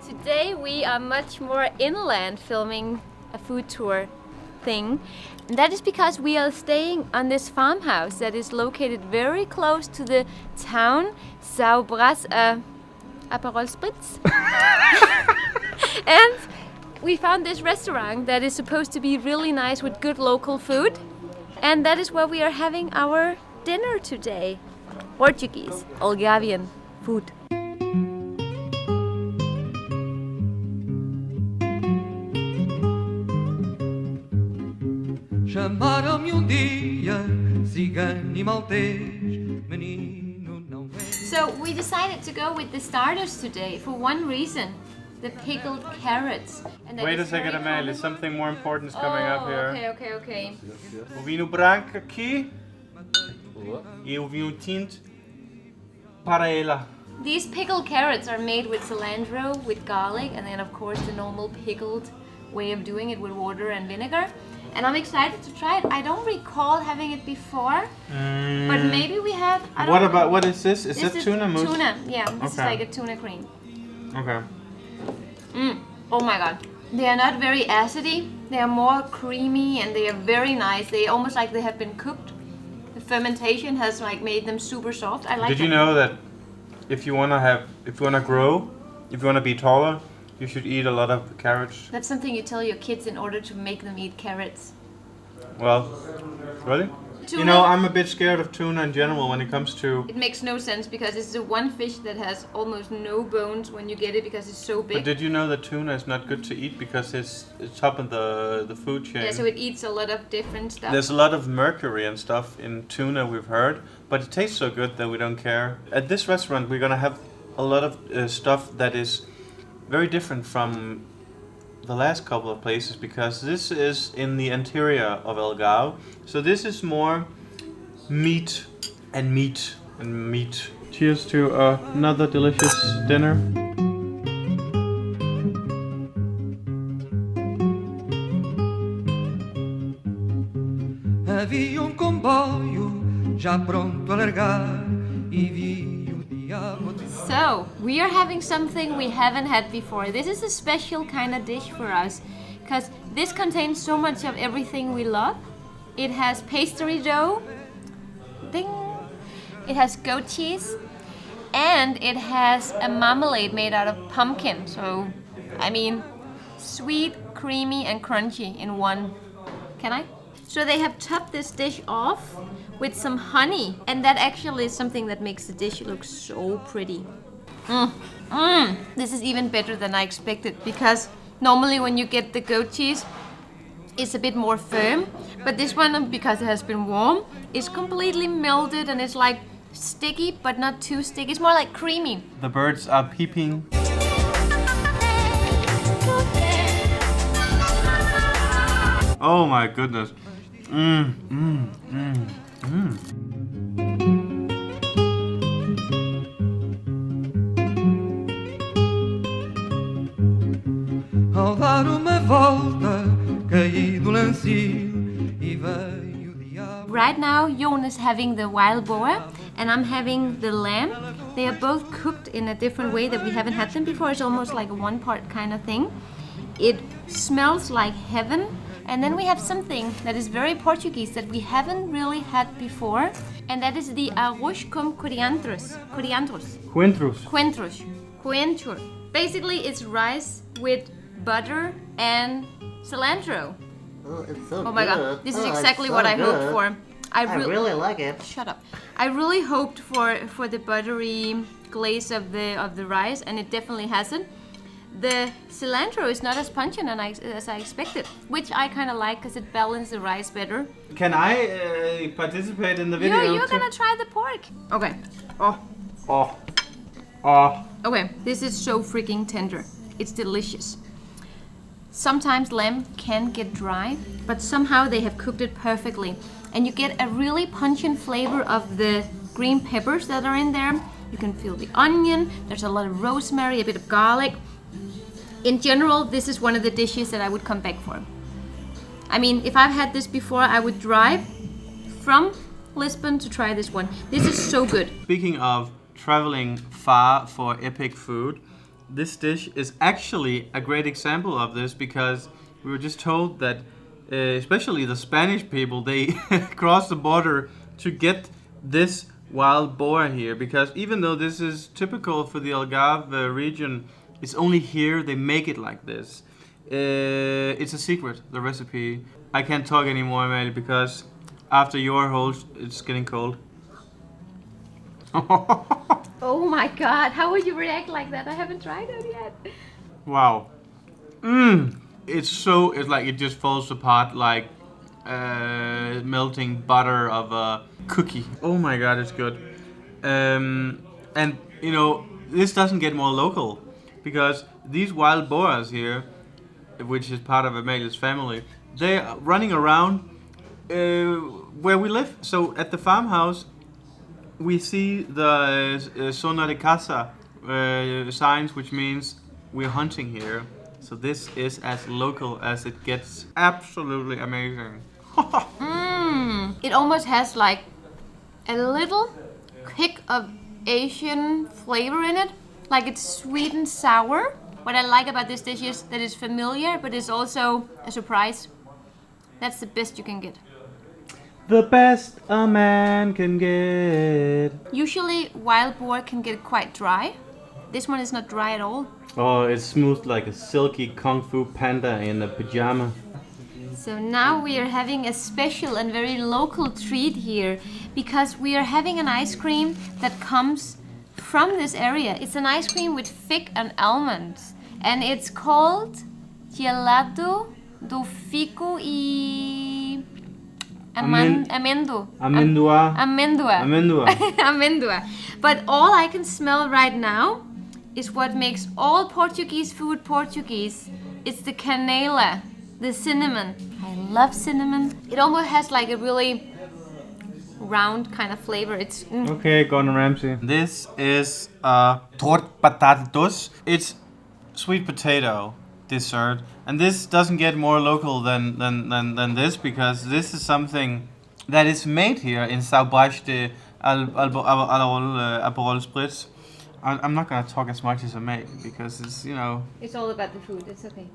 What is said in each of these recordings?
Today we are much more inland filming a food tour thing. And that is because we are staying on this farmhouse that is located very close to the town Saubras Aperol Spritz. And we found this restaurant that is supposed to be really nice with good local food. And that is where we are having our dinner today. Portuguese, Algarvian food. Chamaram-me dia, cigano e maltês, menino não é. So we decided to go with the starters today for one reason. The pickled carrots. And Wait a second, Amalie. Something more important is coming up here. Okay. O vinho branco aqui e o vinho tinto para ela. These pickled carrots are made with cilantro, with garlic, and then of course the normal pickled way of doing it with water and vinegar. And I'm excited to try it. I don't recall having it before, but maybe we have. What is this? Is this that tuna mousse? Tuna, yeah. This is Okay. like a tuna cream. Okay. Oh my god. They are not very acidy. They are more creamy and they are very nice. They almost like they have been cooked. The fermentation has like made them super soft. I like Did you them. know that if you wanna grow, if you wanna be taller, you should eat a lot of carrots? That's something you tell your kids in order to make them eat carrots. Well, really? Tuna, You know, I'm a bit scared of tuna in general when it comes to. it makes no sense because it's the one fish that has almost no bones when you get it because it's so big. But did you know that tuna is not good to eat because it's top of the food chain? Yeah, so it eats a lot of different stuff. There's a lot of mercury and stuff in tuna, we've heard, but it tastes so good that we don't care. At this restaurant, we're gonna have a lot of stuff that is very different from the last couple of places because this is in the interior of Algarve. So this is more meat and meat and meat. Cheers to another delicious dinner. Havia comboio já pronto a largar e vi o diabo. So, we are having something we haven't had before. This is a special kind of dish for us because this contains so much of everything we love. It has pastry dough, ding. It has goat cheese, and it has a marmalade made out of pumpkin. So, I mean, sweet, creamy, and crunchy in one. Can I? So they have topped this dish off with some honey, and that actually is something that makes the dish look so pretty. This is even better than I expected because normally when you get the goat cheese, it's a bit more firm, but this one, because it has been warm, is completely melted and it's like sticky, but not too sticky. It's more like creamy. The birds are peeping. Oh my goodness. Ao dar uma volta, caí do lancio e veio o diabo. Right now, Jon is having the wild boar and I'm having the lamb. They are both cooked in a different way that we haven't had them before. It's almost like a one-part kind of thing. It smells like heaven. And then we have something that is very Portuguese that we haven't really had before. And that is the arroz com coentros. Coentros. Basically, it's rice with butter and cilantro. Oh, it's so Oh my god, this is exactly what I hoped for. I really like it. Shut up. I really hoped for the buttery glaze of the rice, and it definitely has it. The cilantro is not as pungent as I expected, which I kind of like because it balances the rice better. Can I participate in the video? You're gonna try the pork. Okay. Okay, this is so freaking tender. It's delicious. Sometimes lamb can get dry, but somehow they have cooked it perfectly. And you get a really pungent flavor of the green peppers that are in there. You can feel the onion, there's a lot of rosemary, a bit of garlic. In general, this is one of the dishes that I would come back for. I mean, if I've had this before, I would drive from Lisbon to try this one. This is so good. Speaking of traveling far for epic food, this dish is actually a great example of this because we were just told that especially the Spanish people, they cross the border to get this wild boar here, because even though this is typical for the Algarve region, it's only here they make it like this. It's a secret, the recipe. I can't talk anymore, Amalie, because after your host, it's getting cold. Oh my god, how would you react like that? I haven't tried it yet. Wow. It's like it just falls apart like melting butter of a cookie. Oh my god, it's good. And you know, this doesn't get more local because these wild boars here, which is part of Amelia's family, they are running around where we live. So at the farmhouse, we see the zona de caza signs, which means we're hunting here. So this is as local as it gets. Absolutely amazing. It almost has like a little kick of Asian flavor in it. Like it's sweet and sour. What I like about this dish is that it's familiar, but it's also a surprise. That's the best you can get. The best a man can get. Usually wild boar can get quite dry. This one is not dry at all. Oh, it's smooth like a silky kung fu panda in a pajama. So now we are having a special and very local treat here because we are having an ice cream that comes from this area. It's an ice cream with fig and almonds, and it's called gelato do figo y amêndoa. Amêndoa. But all I can smell right now is what makes all Portuguese food Portuguese. It's the canela, the cinnamon. I love cinnamon. It almost has like a really round kind of flavor. It's Okay, Gordon Ramsay. This is torte patatas. It's sweet potato dessert, and this doesn't get more local than this because this is something that is made here in Saubrach de Aperol Spritz. I'm not gonna talk as much as I make because it's, you know. It's all about the food. It's okay.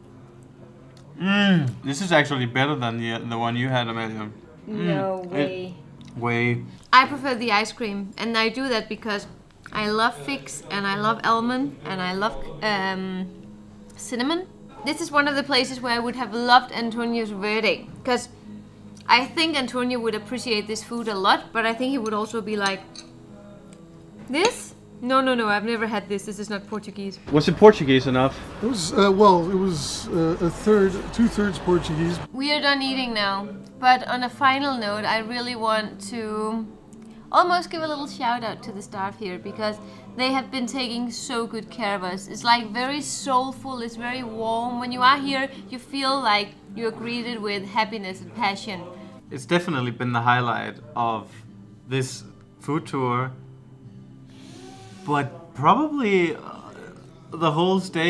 This is actually better than the one you had, Amelia. No way. Way. I prefer the ice cream, and I do that because I love figs and I love almond and I love cinnamon. This is one of the places where I would have loved Antonio's verdict because I think Antonio would appreciate this food a lot, but I think he would also be like, this? No, I've never had this. This is not Portuguese. Was it Portuguese enough? It was two-thirds Portuguese. We are done eating now, but on a final note, I really want to almost give a little shout out to the staff here because they have been taking so good care of us. It's like very soulful, it's very warm. When you are here, you feel like you're greeted with happiness and passion. It's definitely been the highlight of this food tour, but probably the whole stay.